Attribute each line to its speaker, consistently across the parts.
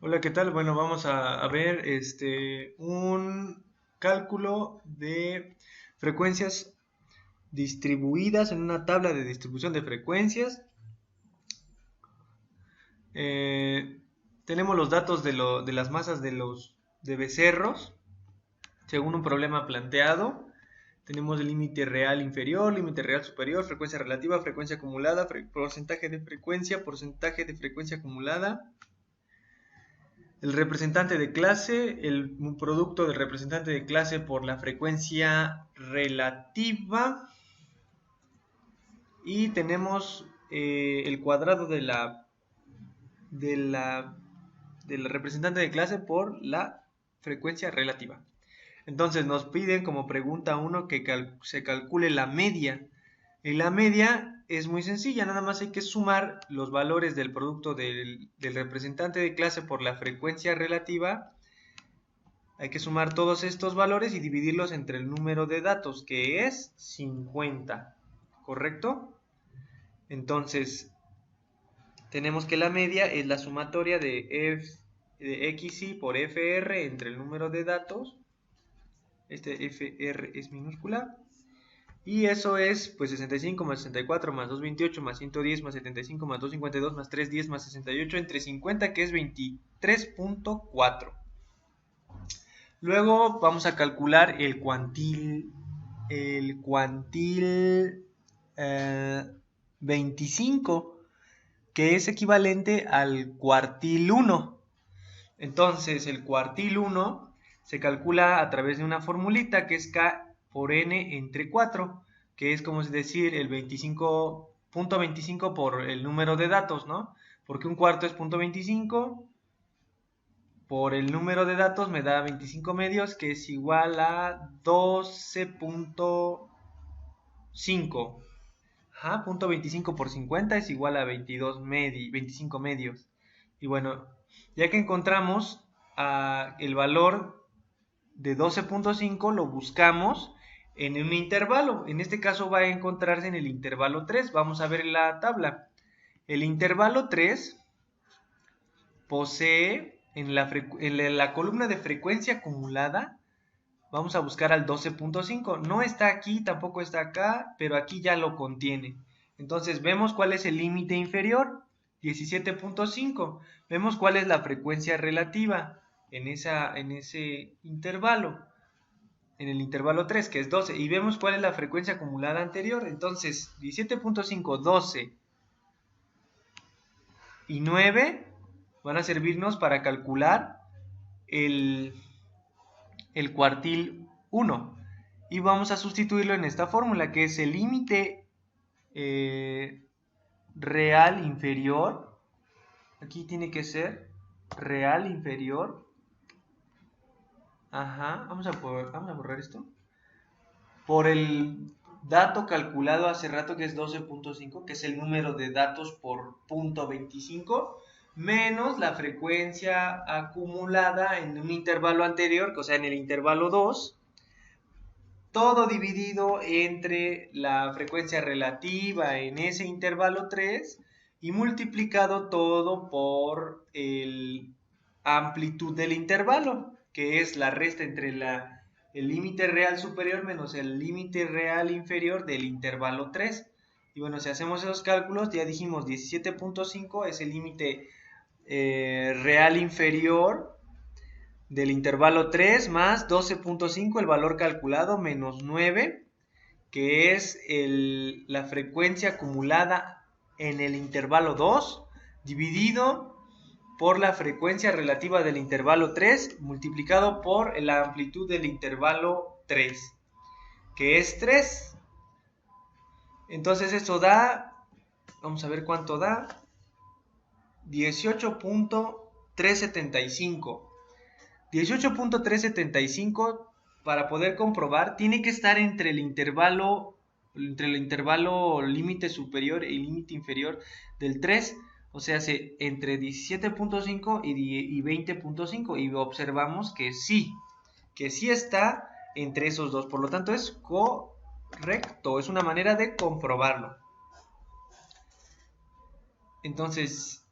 Speaker 1: Hola, ¿qué tal? Bueno, vamos a ver un cálculo de frecuencias distribuidas en una tabla de distribución de frecuencias. Eh, Tenemos los datos de las masas de becerros según un problema planteado. Tenemos el límite real inferior, límite real superior, frecuencia relativa, frecuencia acumulada, porcentaje de frecuencia acumulada. El representante de clase, el producto del representante de clase por la frecuencia relativa. Y tenemos el cuadrado de la, del representante de clase por la frecuencia relativa. Entonces nos piden como pregunta uno que se calcule la media. Y la media es muy sencilla, nada más hay que sumar los valores del producto del representante de clase por la frecuencia relativa. Hay que sumar todos estos valores y dividirlos entre el número de datos, que es 50, ¿correcto? Entonces, tenemos que la media es la sumatoria de xy por fr entre el número de datos. Este fr es minúscula. Y eso es, pues, 65 más 64 más 228 más 110 más 75 más 252 más 310 más 68 entre 50, que es 23.4. Luego vamos a calcular el cuantil eh, 25, que es equivalente al cuartil 1. Entonces, el cuartil 1 se calcula a través de una formulita que es K por N entre 4, que es como decir el 25.25 por el número de datos, ¿no? Porque un cuarto es 0.25 por el número de datos me da 25 medios, que es igual a 12.5. Ajá, punto 25 por 50 es igual a 25 medios. Y bueno, ya que encontramos el valor de 12.5, lo buscamos en un intervalo. En este caso va a encontrarse en el intervalo 3. Vamos a ver la tabla. El intervalo 3 posee en la columna de frecuencia acumulada, vamos a buscar al 12.5. No está aquí, tampoco está acá, pero aquí ya lo contiene. Entonces vemos cuál es el límite inferior, 17.5. Vemos cuál es la frecuencia relativa en ese intervalo, en el intervalo 3, que es 12. Y vemos cuál es la frecuencia acumulada anterior. Entonces 17.5, 12 y 9 van a servirnos para calcular el, el cuartil 1. Y vamos a sustituirlo en esta fórmula, que es el límite real inferior. Aquí tiene que ser real inferior. Ajá, vamos a borrar esto. Por el dato calculado hace rato, que es 12.5, que es el número de datos por punto 25, menos la frecuencia acumulada en un intervalo anterior, o sea, en el intervalo 2, todo dividido entre la frecuencia relativa en ese intervalo 3 y multiplicado todo por el amplitud del intervalo, que es la resta entre el límite real superior menos el límite real inferior del intervalo 3. Y bueno, si hacemos esos cálculos, ya dijimos 17.5 es el límite real inferior del intervalo 3 más 12.5, el valor calculado, menos 9, que es la frecuencia acumulada en el intervalo 2, dividido por la frecuencia relativa del intervalo 3, multiplicado por la amplitud del intervalo 3, que es 3. Entonces esto da, vamos a ver cuánto da, 18.375. 18.375, para poder comprobar, tiene que estar entre el intervalo límite superior y límite inferior del 3, o sea, entre 17.5 y 20.5, y observamos que sí está entre esos dos, por lo tanto es correcto, es una manera de comprobarlo. Entonces,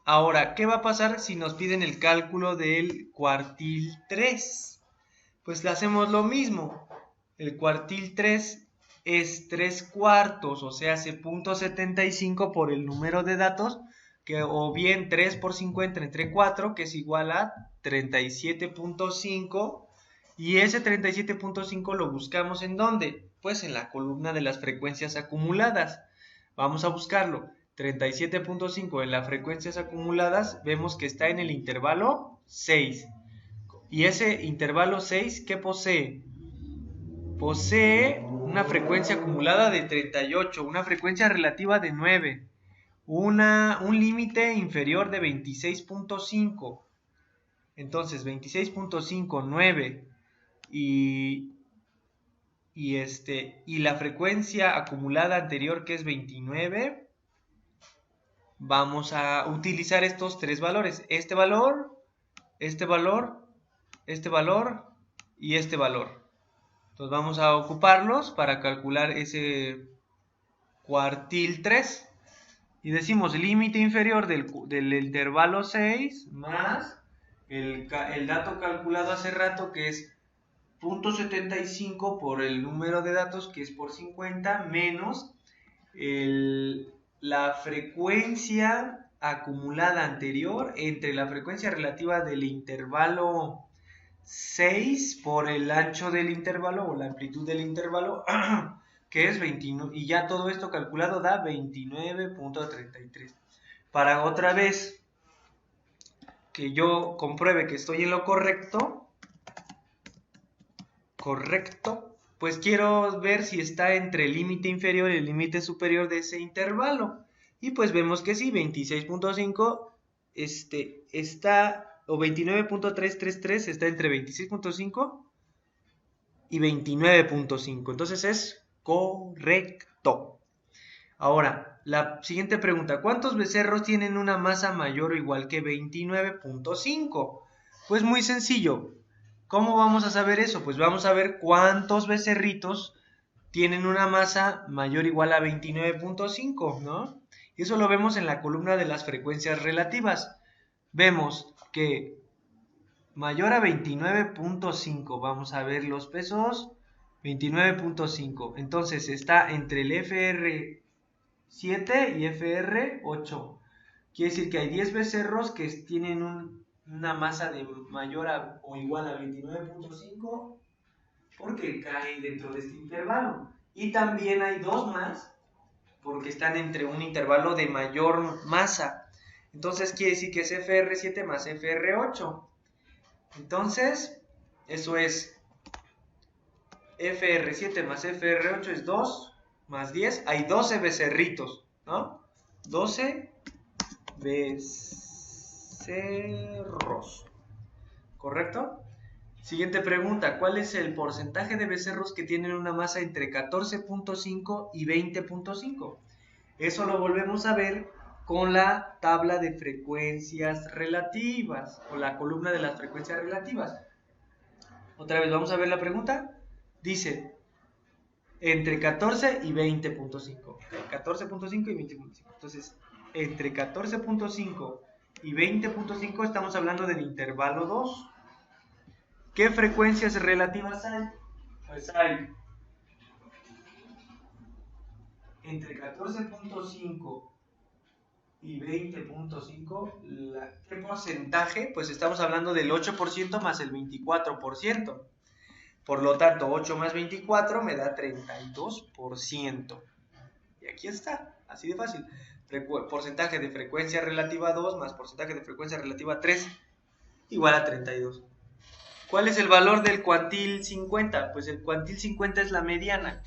Speaker 1: Ahora, ¿qué va a pasar si nos piden el cálculo del cuartil 3? Pues le hacemos lo mismo. El cuartil 3 es 3 cuartos, o sea, hace 0.75 por el número de datos, que, o bien 3 por 50 entre 4, que es igual a 37.5. Y ese 37.5 lo buscamos ¿en dónde? Pues en la columna de las frecuencias acumuladas. Vamos a buscarlo. 37.5 en las frecuencias acumuladas, vemos que está en el intervalo 6. Y ese intervalo 6, ¿qué posee? Posee una frecuencia acumulada de 38, una frecuencia relativa de 9, un límite inferior de 26.5. Entonces, 26.5, 9 y la frecuencia acumulada anterior, que es 29, vamos a utilizar estos tres valores. Este valor, este valor, este valor y este valor. Entonces vamos a ocuparlos para calcular ese cuartil 3. Y decimos límite inferior del intervalo 6 más el dato calculado hace rato, que es 0.75 por el número de datos, que es por 50, menos la frecuencia acumulada anterior entre la frecuencia relativa del intervalo 6 por el ancho del intervalo o la amplitud del intervalo, que es 29, y ya todo esto calculado da 29.33. Para otra vez que yo compruebe que estoy en lo correcto, pues quiero ver si está entre el límite inferior y el límite superior de ese intervalo. Y pues vemos que sí, 26.5 está, o 29.333 está entre 26.5 y 29.5. Entonces es correcto. Ahora, la siguiente pregunta. ¿Cuántos becerros tienen una masa mayor o igual que 29.5? Pues muy sencillo. ¿Cómo vamos a saber eso? Pues vamos a ver cuántos becerritos tienen una masa mayor o igual a 29.5, ¿no? Y eso lo vemos en la columna de las frecuencias relativas. Vemos que mayor a 29.5, vamos a ver los pesos, 29.5. Entonces está entre el FR7 y FR8. Quiere decir que hay 10 becerros que tienen una masa de mayor o igual a 29.5 porque cae dentro de este intervalo. Y también hay 2 más porque están entre un intervalo de mayor masa. Entonces quiere decir que es FR7 más FR8. Entonces, eso es FR7 más FR8 es 2 más 10. Hay 12 becerritos, ¿no? 12 becerros. ¿Correcto? Siguiente pregunta. ¿Cuál es el porcentaje de becerros que tienen una masa entre 14.5 y 20.5? Eso lo volvemos a ver con la tabla de frecuencias relativas o la columna de las frecuencias relativas. Otra vez vamos a ver la pregunta. Dice entre 14 y 20.5. 14.5 y 20.5. Entonces, entre 14.5 y 20.5 estamos hablando del intervalo 2. ¿Qué frecuencias relativas hay? Pues hay entre 14.5 y 20.5, ¿qué porcentaje? Pues estamos hablando del 8% más el 24%. Por lo tanto, 8 más 24 me da 32%. Y aquí está, así de fácil. Porcentaje de frecuencia relativa 2 más porcentaje de frecuencia relativa 3 igual a 32. ¿Cuál es el valor del cuantil 50? Pues el cuantil 50 es la mediana.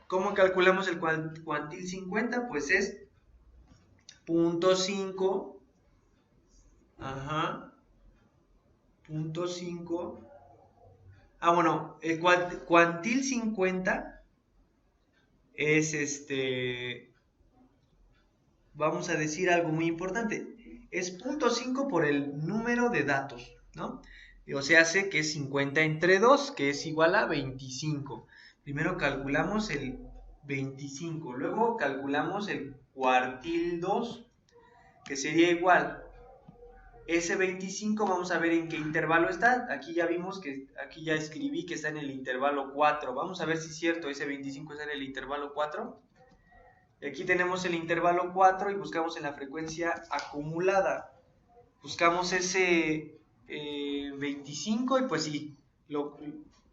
Speaker 1: ¿Cómo calculamos el cuantil 50? Pues es 0.5, 0.5. Bueno, el cuantil 50 es vamos a decir algo muy importante. Es 0.5 por el número de datos, ¿no? O sea, hace que es 50 entre 2, que es igual a 25. Primero calculamos el 25, luego calculamos el cuartil 2, que sería igual. Ese 25 vamos a ver en qué intervalo está. Aquí ya vimos que, aquí ya escribí que está en el intervalo 4. Vamos a ver si es cierto, ese 25 está en el intervalo 4. Aquí tenemos el intervalo 4 y buscamos en la frecuencia acumulada. Buscamos ese 25 y pues sí,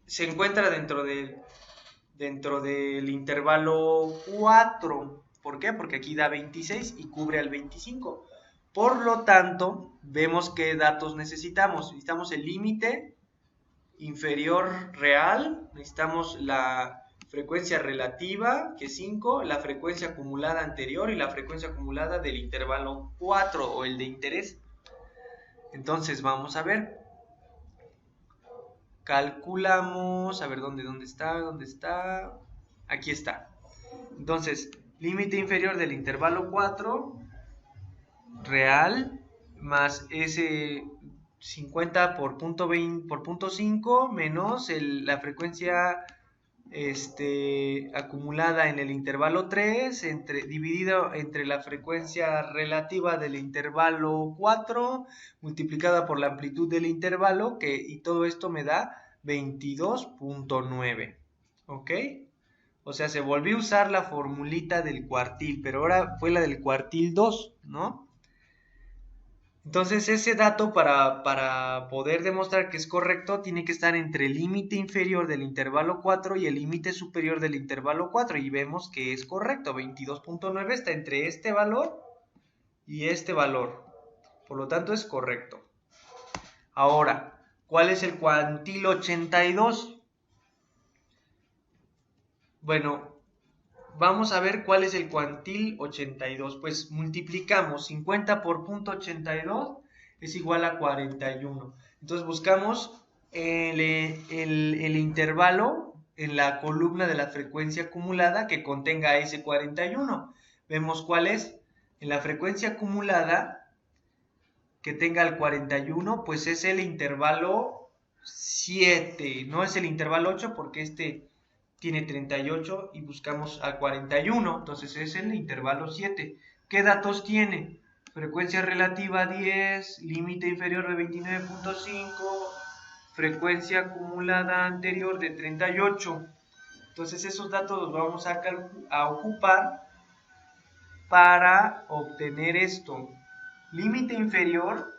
Speaker 1: se encuentra dentro del intervalo 4. ¿Por qué? Porque aquí da 26 y cubre al 25. Por lo tanto, vemos qué datos necesitamos. Necesitamos el límite inferior real, necesitamos la frecuencia relativa, que es 5, la frecuencia acumulada anterior y la frecuencia acumulada del intervalo 4 o el de interés. Entonces vamos a ver. Calculamos, a ver dónde está. Aquí está. Entonces, límite inferior del intervalo 4 real más ese 50 por punto 20 por punto 5 menos la frecuencia acumulada en el intervalo 3 dividido entre la frecuencia relativa del intervalo 4 multiplicada por la amplitud del intervalo y todo esto me da 22.9. ¿Ok? O sea, se volvió a usar la formulita del cuartil, pero ahora fue la del cuartil 2, ¿no? Entonces ese dato para poder demostrar que es correcto tiene que estar entre el límite inferior del intervalo 4 y el límite superior del intervalo 4 y vemos que es correcto, 22.9 está entre este valor y este valor, por lo tanto es correcto. Ahora, ¿cuál es el cuantil 82? Bueno, vamos a ver cuál es el cuantil 82. Pues multiplicamos 50 por punto 82 es igual a 41. Entonces buscamos el intervalo en la columna de la frecuencia acumulada que contenga ese 41. Vemos cuál es. En la frecuencia acumulada que tenga el 41, pues es el intervalo 7. No es el intervalo 8 porque tiene 38 y buscamos al 41, entonces es el intervalo 7. ¿Qué datos tiene? Frecuencia relativa 10, límite inferior de 29.5, frecuencia acumulada anterior de 38. Entonces esos datos los vamos a ocupar para obtener esto. Límite inferior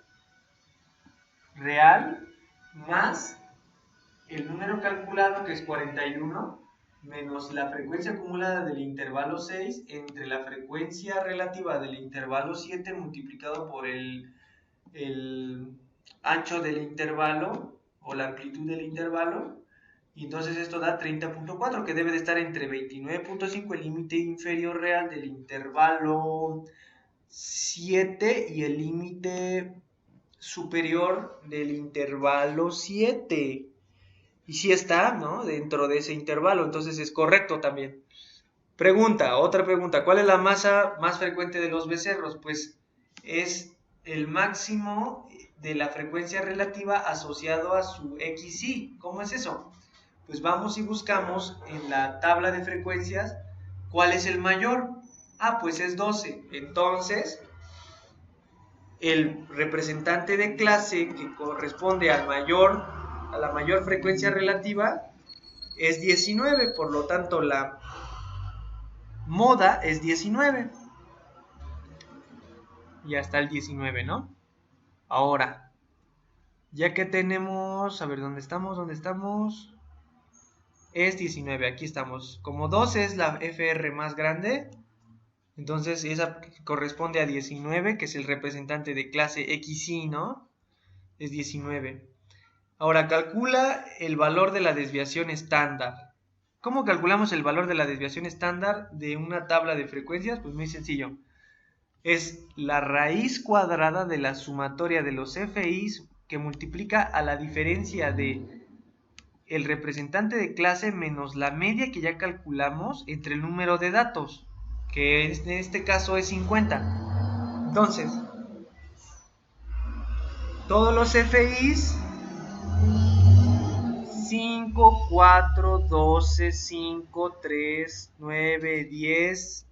Speaker 1: real más el número calculado que es 41 menos la frecuencia acumulada del intervalo 6 entre la frecuencia relativa del intervalo 7 multiplicado por el ancho del intervalo o la amplitud del intervalo, y entonces esto da 30.4 que debe de estar entre 29.5 el límite inferior real del intervalo 7 y el límite superior del intervalo 7. Y sí está, ¿no? Dentro de ese intervalo, entonces es correcto también. Otra pregunta, ¿cuál es la masa más frecuente de los becerros? Pues es el máximo de la frecuencia relativa asociado a su XY. ¿Cómo es eso? Pues vamos y buscamos en la tabla de frecuencias cuál es el mayor. Ah, pues es 12. Entonces, el representante de clase que corresponde a la mayor frecuencia relativa es 19, por lo tanto la moda es 19. Ya está el 19, ¿no? Ahora, ya que tenemos, a ver, ¿dónde estamos? Es 19, aquí estamos. Como 12 es la FR más grande, entonces esa corresponde a 19, que es el representante de clase XY, ¿no? Es 19. Ahora, calcula el valor de la desviación estándar. ¿Cómo calculamos el valor de la desviación estándar de una tabla de frecuencias? Pues muy sencillo. Es la raíz cuadrada de la sumatoria de los FIs que multiplica a la diferencia de el representante de clase menos la media que ya calculamos entre el número de datos, que en este caso es 50. Entonces, todos los FIs 5, 4, 12, 5, 3, 9, 10,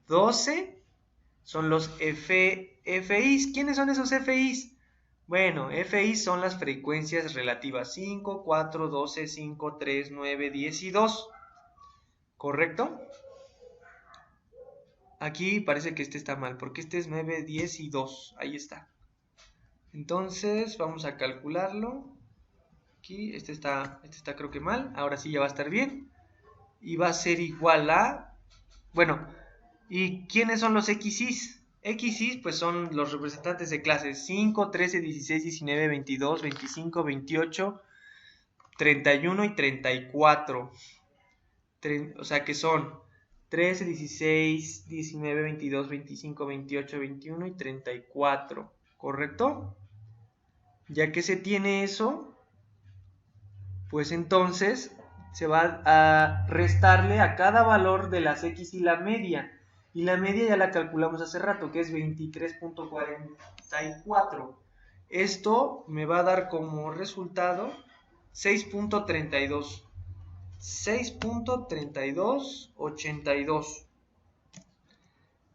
Speaker 1: 12 son los FIs FIs. ¿Quiénes son esos FIs? Bueno, FIs son las frecuencias relativas 5, 4, 12, 5, 3, 9, 10 y 2. ¿Correcto? Aquí parece que este está mal, porque este es 9, 10 y 2. Ahí está. Entonces vamos a calcularlo. Aquí, este está creo que mal. Ahora sí ya va a estar bien. Y va a ser igual a... Bueno, ¿y quiénes son los XIs? XIs pues son los representantes de clases 5, 13, 16, 19, 22, 25, 28, 31 y 34. O sea que son 13, 16, 19, 22, 25, 28, 21 y 34. ¿Correcto? Ya que se tiene eso, pues entonces se va a restarle a cada valor de las X y la media. Y la media ya la calculamos hace rato, que es 23.44. Esto me va a dar como resultado 6.32. 6.3282.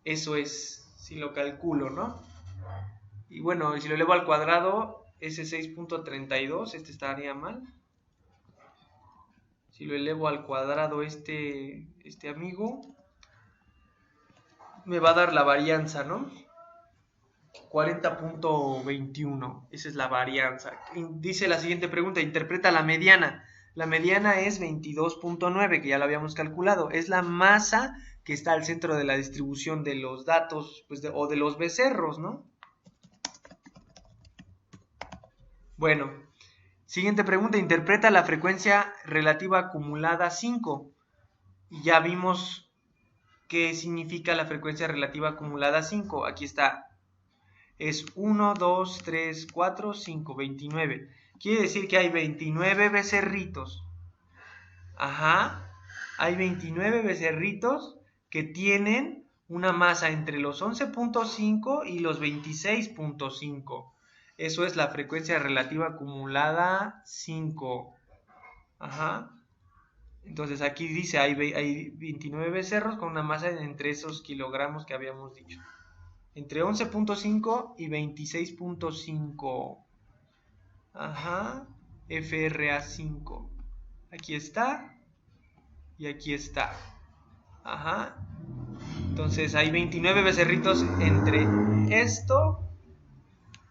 Speaker 1: Eso es, si lo calculo, ¿no? Y bueno, si lo elevo al cuadrado, ese 6.32, este estaría mal. Si lo elevo al cuadrado este amigo, me va a dar la varianza, ¿no? 40.21, esa es la varianza. Dice la siguiente pregunta, interpreta la mediana. La mediana es 22.9, que ya lo habíamos calculado. Es la masa que está al centro de la distribución de los datos, pues o de los becerros, ¿no? Bueno, siguiente pregunta, interpreta la frecuencia relativa acumulada 5. Y ya vimos qué significa la frecuencia relativa acumulada 5. Aquí está. Es 1, 2, 3, 4, 5, 29. Quiere decir que hay 29 becerritos. Ajá. Hay 29 becerritos que tienen una masa entre los 11.5 y los 26.5. Eso es la frecuencia relativa acumulada 5. Ajá. Entonces aquí dice, hay 29 becerros con una masa entre esos kilogramos que habíamos dicho. Entre 11.5 y 26.5. Ajá. FRA5. Aquí está. Y aquí está. Ajá. Entonces hay 29 becerritos entre esto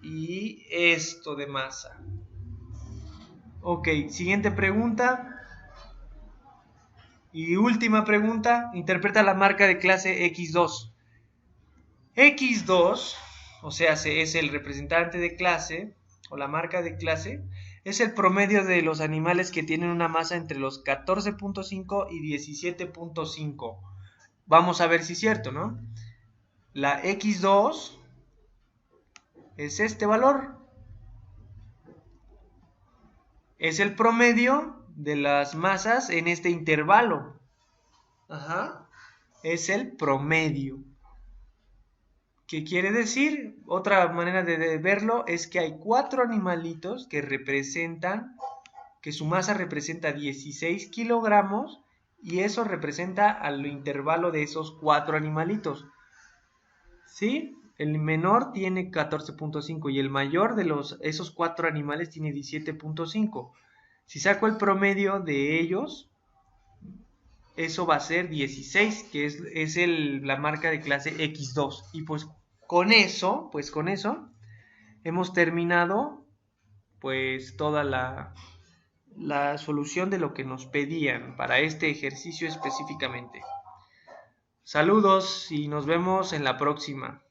Speaker 1: y esto de masa. Ok, siguiente pregunta. Y última pregunta. Interpreta la marca de clase X2. X2, o sea, es el representante de clase, o la marca de clase, es el promedio de los animales que tienen una masa entre los 14.5 y 17.5. Vamos a ver si es cierto, ¿no? La X2 es este valor. Es el promedio de las masas en este intervalo. Ajá. Es el promedio. ¿Qué quiere decir? Otra manera de verlo es que hay 4 animalitos que su masa representa 16 kilogramos y eso representa al intervalo de esos 4 animalitos. ¿Sí? El menor tiene 14.5 y el mayor de esos 4 animales tiene 17.5. Si saco el promedio de ellos, eso va a ser 16, que es la marca de clase X2. Y pues con eso hemos terminado pues toda la solución de lo que nos pedían para este ejercicio específicamente. Saludos y nos vemos en la próxima.